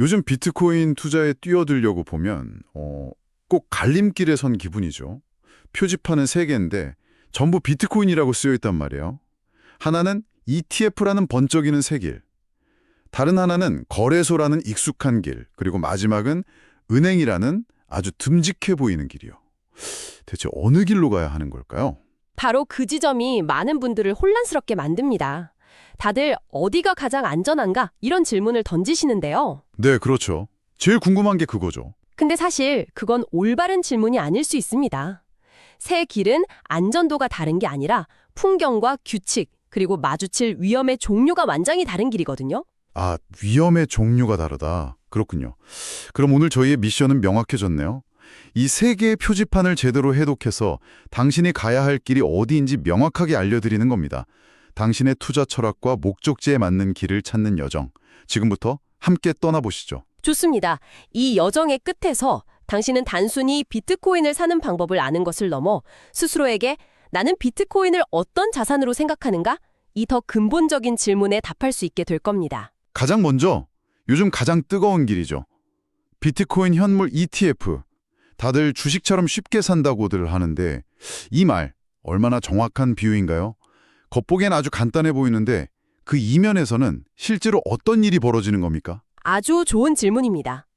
요즘 비트코인 투자에 뛰어들려고 보면 꼭 갈림길에 선 기분이죠. 표지판은 세 개인데 전부 비트코인이라고 쓰여 있단 말이에요. 하나는 ETF라는 번쩍이는 새 길, 다른 하나는 거래소라는 익숙한 길, 그리고 마지막은 은행이라는 아주 듬직해 보이는 길이요. 대체 어느 길로 가야 하는 걸까요? 바로 그 지점이 많은 분들을 혼란스럽게 만듭니다. 다들 어디가 가장 안전한가? 이런 질문을 던지시는데요. 네, 그렇죠. 제일 궁금한 게 그거죠. 근데 사실 그건 올바른 질문이 아닐 수 있습니다. 새 길은 안전도가 다른 게 아니라 풍경과 규칙, 그리고 마주칠 위험의 종류가 완전히 다른 길이거든요. 아, 위험의 종류가 다르다. 그렇군요. 그럼 오늘 저희의 미션은 명확해졌네요. 이 세 개의 표지판을 제대로 해독해서 당신이 가야 할 길이 어디인지 명확하게 알려드리는 겁니다. 당신의 투자 철학과 목적지에 맞는 길을 찾는 여정. 지금부터 함께 떠나보시죠. 좋습니다. 이 여정의 끝에서 당신은 단순히 비트코인을 사는 방법을 아는 것을 넘어 스스로에게 나는 비트코인을 어떤 자산으로 생각하는가? 이 더 근본적인 질문에 답할 수 있게 될 겁니다. 가장 먼저 요즘 가장 뜨거운 길이죠. 비트코인 현물 ETF. 다들 주식처럼 쉽게 산다고들 하는데 이 말 얼마나 정확한 비유인가요? 겉보기엔 아주 간단해 보이는데 그 이면에서는 실제로 어떤 일이 벌어지는 겁니까? 아주 좋은 질문입니다.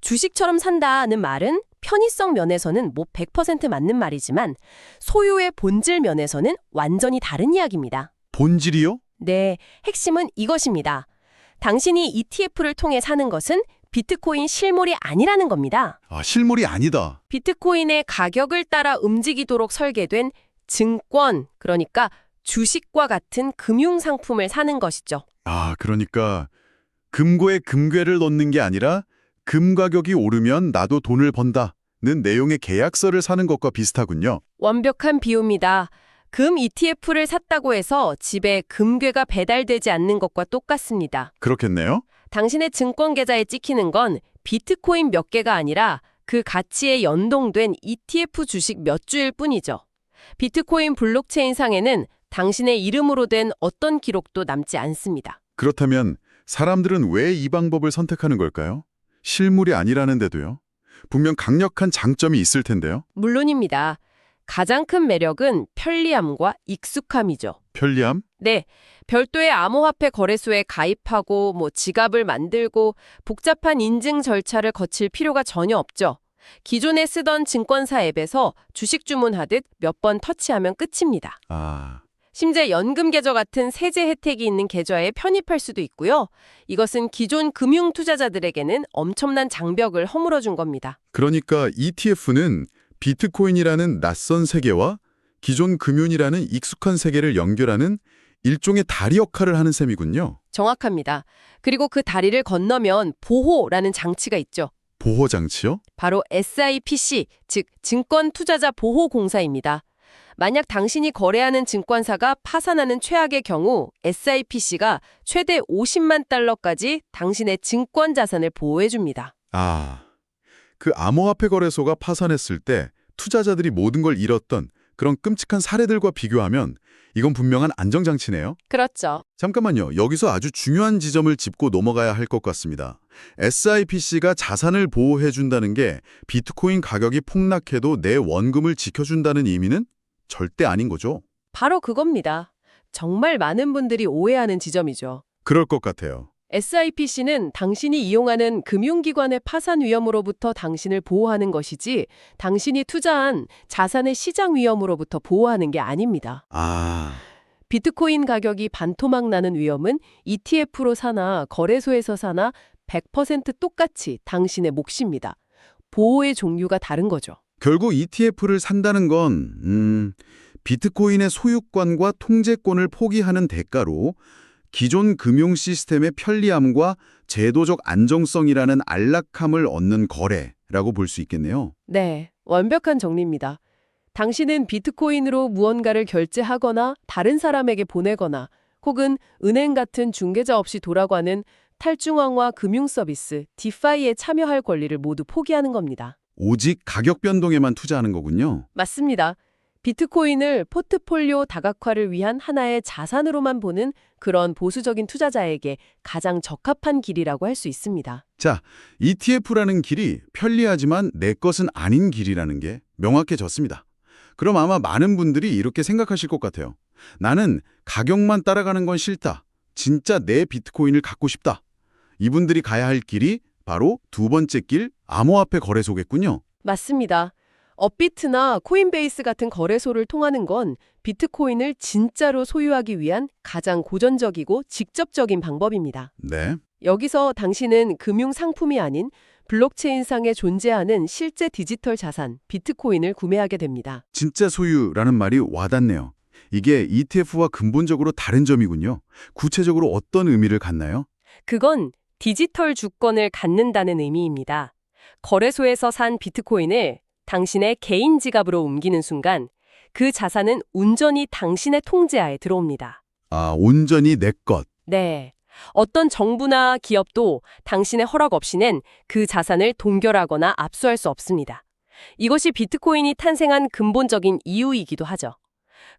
주식처럼 산다는 말은 편의성 면에서는 100% 맞는 말이지만 소유의 본질 면에서는 완전히 다른 이야기입니다. 본질이요? 네, 핵심은 이것입니다. 당신이 ETF를 통해 사는 것은 비트코인 실물이 아니라는 겁니다. 아, 실물이 아니다. 비트코인의 가격을 따라 움직이도록 설계된 증권, 그러니까 주식과 같은 금융상품을 사는 것이죠. 아, 그러니까 금고에 금괴를 넣는 게 아니라 금 가격이 오르면 나도 돈을 번다는 내용의 계약서를 사는 것과 비슷하군요. 완벽한 비유입니다. 금 ETF를 샀다고 해서 집에 금괴가 배달되지 않는 것과 똑같습니다. 그렇겠네요. 당신의 증권 계좌에 찍히는 건 비트코인 몇 개가 아니라 그 가치에 연동된 ETF 주식 몇 주일 뿐이죠. 비트코인 블록체인 상에는 당신의 이름으로 된 어떤 기록도 남지 않습니다. 그렇다면 사람들은 왜 이 방법을 선택하는 걸까요? 실물이 아니라는데도요. 분명 강력한 장점이 있을 텐데요. 물론입니다. 가장 큰 매력은 편리함과 익숙함이죠. 편리함? 네, 별도의 암호화폐 거래소에 가입하고 지갑을 만들고 복잡한 인증 절차를 거칠 필요가 전혀 없죠. 기존에 쓰던 증권사 앱에서 주식 주문하듯 몇 번 터치하면 끝입니다. 아, 심지어 연금 계좌 같은 세제 혜택이 있는 계좌에 편입할 수도 있고요. 이것은 기존 금융 투자자들에게는 엄청난 장벽을 허물어준 겁니다. 그러니까 ETF는 비트코인이라는 낯선 세계와 기존 금융이라는 익숙한 세계를 연결하는 일종의 다리 역할을 하는 셈이군요. 정확합니다. 그리고 그 다리를 건너면 보호라는 장치가 있죠. 보호 장치요? 바로 SIPC, 즉 증권투자자보호공사입니다. 만약 당신이 거래하는 증권사가 파산하는 최악의 경우 SIPC가 최대 50만 달러까지 당신의 증권 자산을 보호해줍니다. 아, 그 암호화폐 거래소가 파산했을 때 투자자들이 모든 걸 잃었던 그런 끔찍한 사례들과 비교하면 이건 분명한 안정장치네요. 그렇죠. 잠깐만요. 여기서 아주 중요한 지점을 짚고 넘어가야 할 것 같습니다. SIPC가 자산을 보호해준다는 게 비트코인 가격이 폭락해도 내 원금을 지켜준다는 의미는 절대 아닌 거죠. 바로 그겁니다. 정말 많은 분들이 오해하는 지점이죠. 그럴 것 같아요. SIPC는 당신이 이용하는 금융기관의 파산 위험으로부터 당신을 보호하는 것이지 당신이 투자한 자산의 시장 위험으로부터 보호하는 게 아닙니다. 아, 비트코인 가격이 반토막 나는 위험은 ETF로 사나 거래소에서 사나 100% 똑같이 당신의 몫입니다. 보호의 종류가 다른 거죠. 결국 ETF를 산다는 건 비트코인의 소유권과 통제권을 포기하는 대가로 기존 금융 시스템의 편리함과 제도적 안정성이라는 안락함을 얻는 거래라고 볼 수 있겠네요. 네, 완벽한 정리입니다. 당신은 비트코인으로 무언가를 결제하거나 다른 사람에게 보내거나 혹은 은행 같은 중개자 없이 돌아가는 탈중앙화 금융 서비스, 디파이에 참여할 권리를 모두 포기하는 겁니다. 오직 가격 변동에만 투자하는 거군요. 맞습니다. 비트코인을 포트폴리오 다각화를 위한 하나의 자산으로만 보는 그런 보수적인 투자자에게 가장 적합한 길이라고 할 수 있습니다. 자, ETF라는 길이 편리하지만 내 것은 아닌 길이라는 게 명확해졌습니다. 그럼 아마 많은 분들이 이렇게 생각하실 것 같아요. 나는 가격만 따라가는 건 싫다. 진짜 내 비트코인을 갖고 싶다. 이분들이 가야 할 길이 바로 두 번째 길, 암호화폐 거래소겠군요. 맞습니다. 업비트나 코인베이스 같은 거래소를 통하는 건 비트코인을 진짜로 소유하기 위한 가장 고전적이고 직접적인 방법입니다. 네. 여기서 당신은 금융 상품이 아닌 블록체인상에 존재하는 실제 디지털 자산, 비트코인을 구매하게 됩니다. 진짜 소유라는 말이 와닿네요. 이게 ETF와 근본적으로 다른 점이군요. 구체적으로 어떤 의미를 갖나요? 그건 디지털 주권을 갖는다는 의미입니다. 거래소에서 산 비트코인을 당신의 개인 지갑으로 옮기는 순간 그 자산은 온전히 당신의 통제하에 들어옵니다. 아, 온전히 내 것. 네. 어떤 정부나 기업도 당신의 허락 없이는 그 자산을 동결하거나 압수할 수 없습니다. 이것이 비트코인이 탄생한 근본적인 이유이기도 하죠.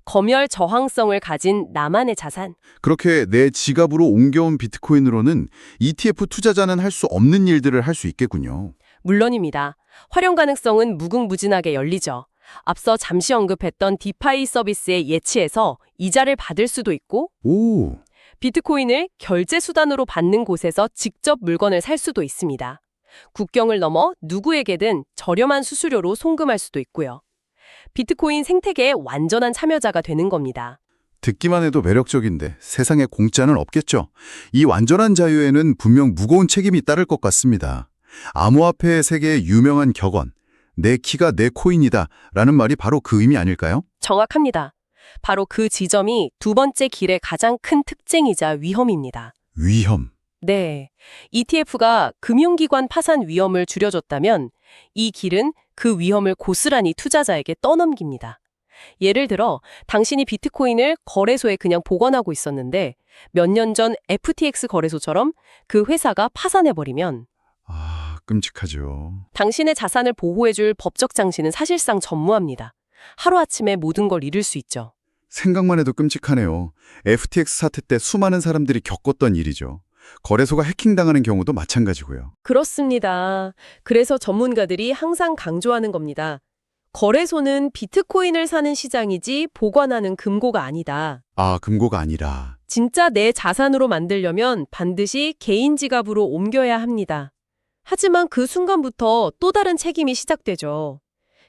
검열 저항성을 가진 나만의 자산. 그렇게 내 지갑으로 옮겨온 비트코인으로는 ETF 투자자는 할 수 없는 일들을 할 수 있겠군요. 물론입니다. 활용 가능성은 무궁무진하게 열리죠. 앞서 잠시 언급했던 디파이 서비스에 예치해서 이자를 받을 수도 있고 오, 비트코인을 결제 수단으로 받는 곳에서 직접 물건을 살 수도 있습니다. 국경을 넘어 누구에게든 저렴한 수수료로 송금할 수도 있고요. 비트코인 생태계의 완전한 참여자가 되는 겁니다. 듣기만 해도 매력적인데 세상에 공짜는 없겠죠. 이 완전한 자유에는 분명 무거운 책임이 따를 것 같습니다. 암호화폐 세계의 유명한 격언, 내 키가 내 코인이다 라는 말이 바로 그 의미 아닐까요? 정확합니다. 바로 그 지점이 두 번째 길의 가장 큰 특징이자 위험입니다. 위험. 네. ETF가 금융기관 파산 위험을 줄여줬다면 이 길은 그 위험을 고스란히 투자자에게 떠넘깁니다. 예를 들어 당신이 비트코인을 거래소에 그냥 보관하고 있었는데 몇 년 전 FTX 거래소처럼 그 회사가 파산해버리면 아, 끔찍하죠. 당신의 자산을 보호해줄 법적 장치는 사실상 전무합니다. 하루아침에 모든 걸 잃을 수 있죠. 생각만 해도 끔찍하네요. FTX 사태 때 수많은 사람들이 겪었던 일이죠. 거래소가 해킹당하는 경우도 마찬가지고요. 그렇습니다. 그래서 전문가들이 항상 강조하는 겁니다. 거래소는 비트코인을 사는 시장이지 보관하는 금고가 아니다. 아, 금고가 아니라. 진짜 내 자산으로 만들려면 반드시 개인 지갑으로 옮겨야 합니다. 하지만 그 순간부터 또 다른 책임이 시작되죠.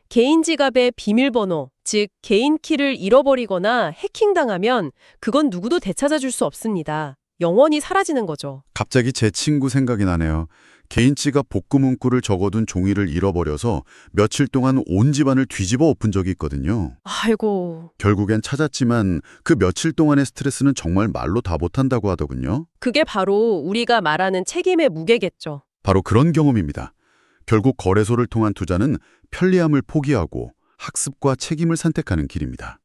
개인 지갑의 비밀번호, 즉 개인 키를 잃어버리거나 해킹당하면 그건 누구도 되찾아줄 수 없습니다. 영원히 사라지는 거죠. 갑자기 제 친구 생각이 나네요. 개인 지갑 복구 문구를 적어둔 종이를 잃어버려서 며칠 동안 온 집안을 뒤집어 엎은 적이 있거든요. 아이고, 결국엔 찾았지만 그 며칠 동안의 스트레스는 정말 말로 다 못한다고 하더군요. 그게 바로 우리가 말하는 책임의 무게겠죠. 바로 그런 경험입니다. 결국 거래소를 통한 투자는 편리함을 포기하고 학습과 책임을 선택하는 길입니다.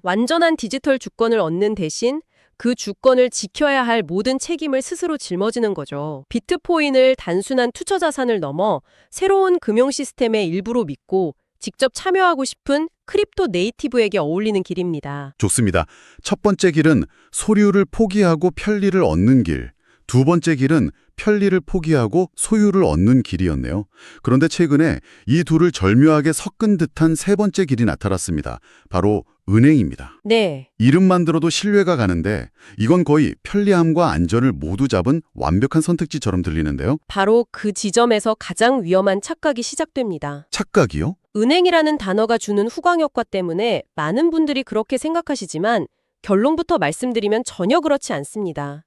완전한 디지털 주권을 얻는 대신 그 주권을 지켜야 할 모든 책임을 스스로 짊어지는 거죠. 비트코인을 단순한 투자 자산을 넘어 새로운 금융 시스템의 일부로 믿고 직접 참여하고 싶은 크립토 네이티브에게 어울리는 길입니다. 좋습니다. 첫 번째 길은 소유를 포기하고 편리를 얻는 길. 두 번째 길은 편리를 포기하고 소유를 얻는 길이었네요. 그런데 최근에 이 둘을 절묘하게 섞은 듯한 세 번째 길이 나타났습니다. 바로 은행입니다. 네. 이름만 들어도 신뢰가 가는데 이건 거의 편리함과 안전을 모두 잡은 완벽한 선택지처럼 들리는데요. 바로 그 지점에서 가장 위험한 착각이 시작됩니다. 착각이요? 은행이라는 단어가 주는 후광효과 때문에 많은 분들이 그렇게 생각하시지만 결론부터 말씀드리면 전혀 그렇지 않습니다.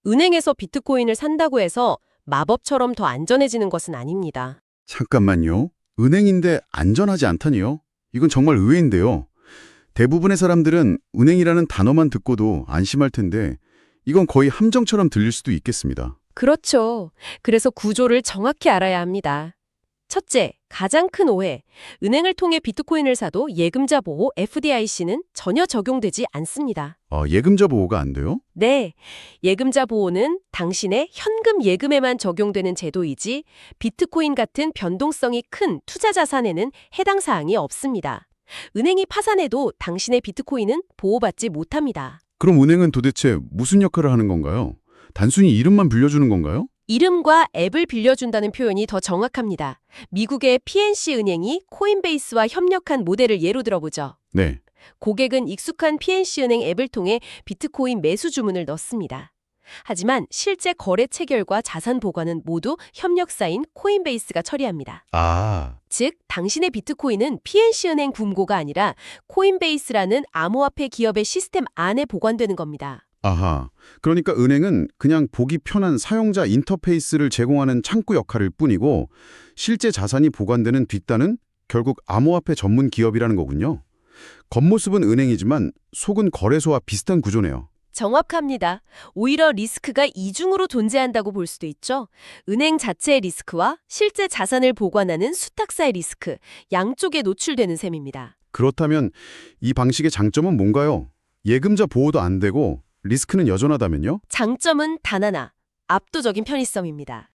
은행에서 비트코인을 산다고 해서 마법처럼 더 안전해지는 것은 아닙니다. 잠깐만요. 은행인데 안전하지 않다니요? 이건 정말 의외인데요. 대부분의 사람들은 은행이라는 단어만 듣고도 안심할 텐데 이건 거의 함정처럼 들릴 수도 있겠습니다. 그렇죠. 그래서 구조를 정확히 알아야 합니다. 첫째, 가장 큰 오해. 은행을 통해 비트코인을 사도 예금자 보호 FDIC는 전혀 적용되지 않습니다. 예금자 보호가 안 돼요? 네, 예금자 보호는 당신의 현금 예금에만 적용되는 제도이지 비트코인 같은 변동성이 큰 투자 자산에는 해당 사항이 없습니다. 은행이 파산해도 당신의 비트코인은 보호받지 못합니다. 그럼 은행은 도대체 무슨 역할을 하는 건가요? 단순히 이름만 빌려주는 건가요? 이름과 앱을 빌려준다는 표현이 더 정확합니다. 미국의 PNC 은행이 코인베이스와 협력한 모델을 예로 들어보죠. 네. 고객은 익숙한 PNC 은행 앱을 통해 비트코인 매수 주문을 넣습니다. 하지만 실제 거래 체결과 자산 보관은 모두 협력사인 코인베이스가 처리합니다. 아, 즉, 당신의 비트코인은 PNC 은행 금고가 아니라 코인베이스라는 암호화폐 기업의 시스템 안에 보관되는 겁니다. 아하. 그러니까 은행은 그냥 보기 편한 사용자 인터페이스를 제공하는 창구 역할일 뿐이고 실제 자산이 보관되는 뒷단은 결국 암호화폐 전문 기업이라는 거군요. 겉모습은 은행이지만 속은 거래소와 비슷한 구조네요. 정확합니다. 오히려 리스크가 이중으로 존재한다고 볼 수도 있죠. 은행 자체의 리스크와 실제 자산을 보관하는 수탁사의 리스크, 양쪽에 노출되는 셈입니다. 그렇다면 이 방식의 장점은 뭔가요? 예금자 보호도 안 되고 리스크는 여전하다면요? 장점은 단 하나, 압도적인 편의성입니다.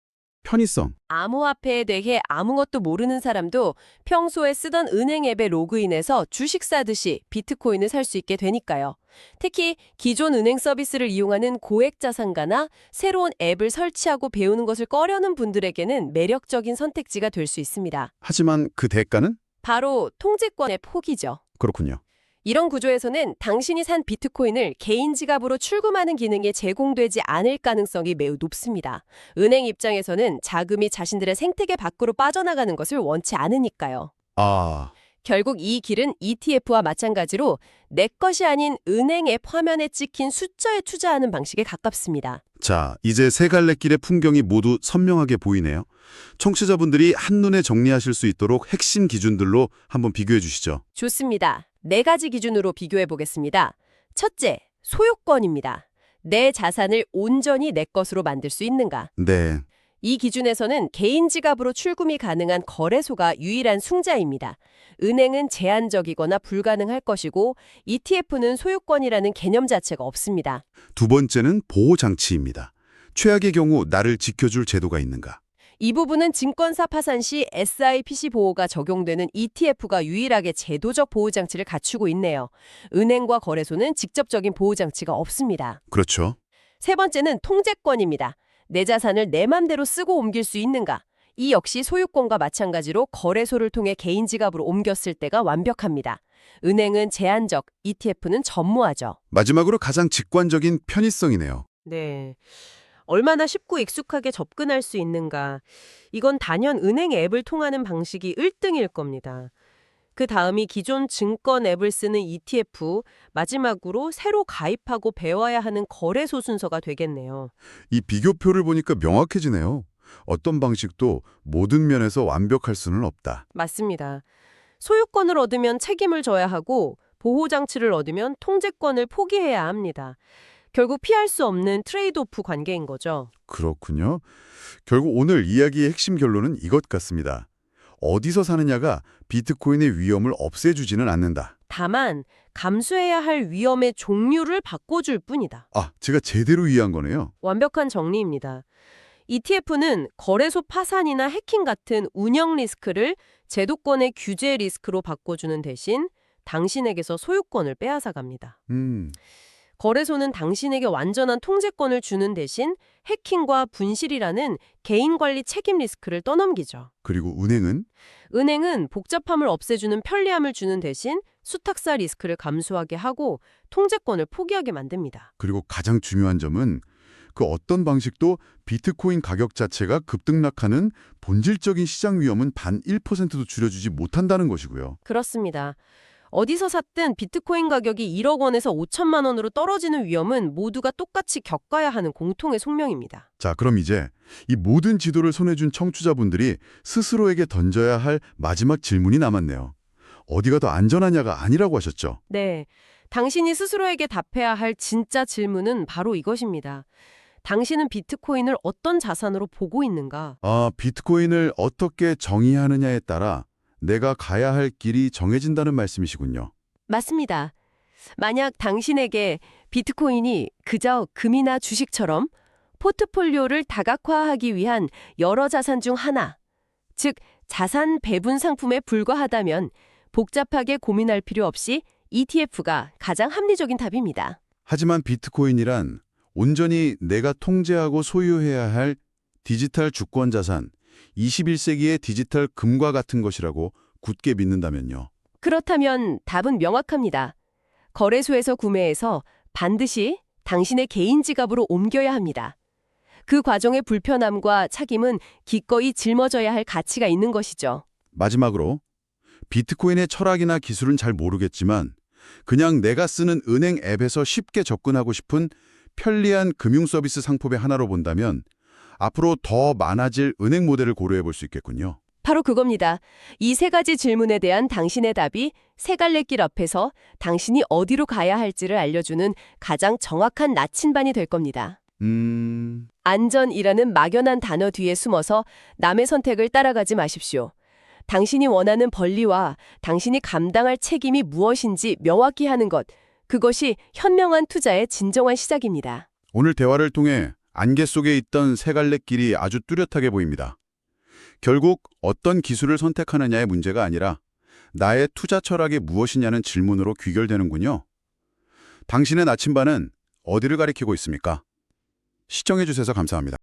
편의성. 암호화폐에 대해 아무것도 모르는 사람도 평소에 쓰던 은행 앱에 로그인해서 주식 사듯이 비트코인을 살 수 있게 되니까요. 특히 기존 은행 서비스를 이용하는 고액 자산가나 새로운 앱을 설치하고 배우는 것을 꺼려는 분들에게는 매력적인 선택지가 될 수 있습니다. 하지만 그 대가는? 바로 통제권의 포기죠. 그렇군요. 이런 구조에서는 당신이 산 비트코인을 개인 지갑으로 출금하는 기능이 제공되지 않을 가능성이 매우 높습니다. 은행 입장에서는 자금이 자신들의 생태계 밖으로 빠져나가는 것을 원치 않으니까요. 아, 결국 이 길은 ETF와 마찬가지로 내 것이 아닌 은행 앱 화면에 찍힌 숫자에 투자하는 방식에 가깝습니다. 자, 이제 세 갈래 길의 풍경이 모두 선명하게 보이네요. 청취자분들이 한눈에 정리하실 수 있도록 핵심 기준들로 한번 비교해 주시죠. 좋습니다. 4가지 기준으로 비교해 보겠습니다. 첫째, 소유권입니다. 내 자산을 온전히 내 것으로 만들 수 있는가? 네. 이 기준에서는 개인 지갑으로 출금이 가능한 거래소가 유일한 숭자입니다. 은행은 제한적이거나 불가능할 것이고 ETF는 소유권이라는 개념 자체가 없습니다. 두 번째는 보호장치입니다. 최악의 경우 나를 지켜줄 제도가 있는가? 이 부분은 증권사 파산 시 SIPC 보호가 적용되는 ETF가 유일하게 제도적 보호장치를 갖추고 있네요. 은행과 거래소는 직접적인 보호장치가 없습니다. 그렇죠. 세 번째는 통제권입니다. 내 자산을 내 맘대로 쓰고 옮길 수 있는가? 이 역시 소유권과 마찬가지로 거래소를 통해 개인 지갑으로 옮겼을 때가 완벽합니다. 은행은 제한적, ETF는 전무하죠. 마지막으로 가장 직관적인 편의성이네요. 네. 얼마나 쉽고 익숙하게 접근할 수 있는가. 이건 단연 은행 앱을 통하는 방식이 1등일 겁니다. 그 다음이 기존 증권 앱을 쓰는 ETF, 마지막으로 새로 가입하고 배워야 하는 거래소 순서가 되겠네요. 이 비교표를 보니까 명확해지네요. 어떤 방식도 모든 면에서 완벽할 수는 없다. 맞습니다. 소유권을 얻으면 책임을 져야 하고 보호장치를 얻으면 통제권을 포기해야 합니다. 결국 피할 수 없는 트레이드오프 관계인 거죠. 그렇군요. 결국 오늘 이야기의 핵심 결론은 이것 같습니다. 어디서 사느냐가 비트코인의 위험을 없애주지는 않는다. 다만 감수해야 할 위험의 종류를 바꿔줄 뿐이다. 아, 제가 제대로 이해한 거네요. 완벽한 정리입니다. ETF는 거래소 파산이나 해킹 같은 운영 리스크를 제도권의 규제 리스크로 바꿔주는 대신 당신에게서 소유권을 빼앗아갑니다. 거래소는 당신에게 완전한 통제권을 주는 대신 해킹과 분실이라는 개인 관리 책임 리스크를 떠넘기죠. 그리고 은행은? 은행은 복잡함을 없애주는 편리함을 주는 대신 수탁사 리스크를 감수하게 하고 통제권을 포기하게 만듭니다. 그리고 가장 중요한 점은 그 어떤 방식도 비트코인 가격 자체가 급등락하는 본질적인 시장 위험은 단 1%도 줄여주지 못한다는 것이고요. 그렇습니다. 어디서 샀든 비트코인 가격이 1억 원에서 5천만 원으로 떨어지는 위험은 모두가 똑같이 겪어야 하는 공통의 숙명입니다. 자, 그럼 이제 이 모든 지도를 손에 준 청취자분들이 스스로에게 던져야 할 마지막 질문이 남았네요. 어디가 더 안전하냐가 아니라고 하셨죠? 네, 당신이 스스로에게 답해야 할 진짜 질문은 바로 이것입니다. 당신은 비트코인을 어떤 자산으로 보고 있는가? 아, 비트코인을 어떻게 정의하느냐에 따라 내가 가야 할 길이 정해진다는 말씀이시군요. 맞습니다. 만약 당신에게 비트코인이 그저 금이나 주식처럼 포트폴리오를 다각화하기 위한 여러 자산 중 하나, 즉 자산 배분 상품에 불과하다면 복잡하게 고민할 필요 없이 ETF가 가장 합리적인 답입니다. 하지만 비트코인이란 온전히 내가 통제하고 소유해야 할 디지털 주권 자산, 21세기의 디지털 금과 같은 것이라고 굳게 믿는다면요. 그렇다면 답은 명확합니다. 거래소에서 구매해서 반드시 당신의 개인 지갑으로 옮겨야 합니다. 그 과정의 불편함과 책임은 기꺼이 짊어져야 할 가치가 있는 것이죠. 마지막으로 비트코인의 철학이나 기술은 잘 모르겠지만 그냥 내가 쓰는 은행 앱에서 쉽게 접근하고 싶은 편리한 금융 서비스 상품의 하나로 본다면 앞으로 더 많아질 은행 모델을 고려해 볼 수 있겠군요. 바로 그겁니다. 이 세 가지 질문에 대한 당신의 답이 세 갈래 길 앞에서 당신이 어디로 가야 할지를 알려주는 가장 정확한 나침반이 될 겁니다. 안전이라는 막연한 단어 뒤에 숨어서 남의 선택을 따라가지 마십시오. 당신이 원하는 권리와 당신이 감당할 책임이 무엇인지 명확히 하는 것, 그것이 현명한 투자의 진정한 시작입니다. 오늘 대화를 통해 안개 속에 있던 세 갈래 길이 아주 뚜렷하게 보입니다. 결국 어떤 기술을 선택하느냐의 문제가 아니라 나의 투자 철학이 무엇이냐는 질문으로 귀결되는군요. 당신의 나침반은 어디를 가리키고 있습니까? 시청해 주셔서 감사합니다.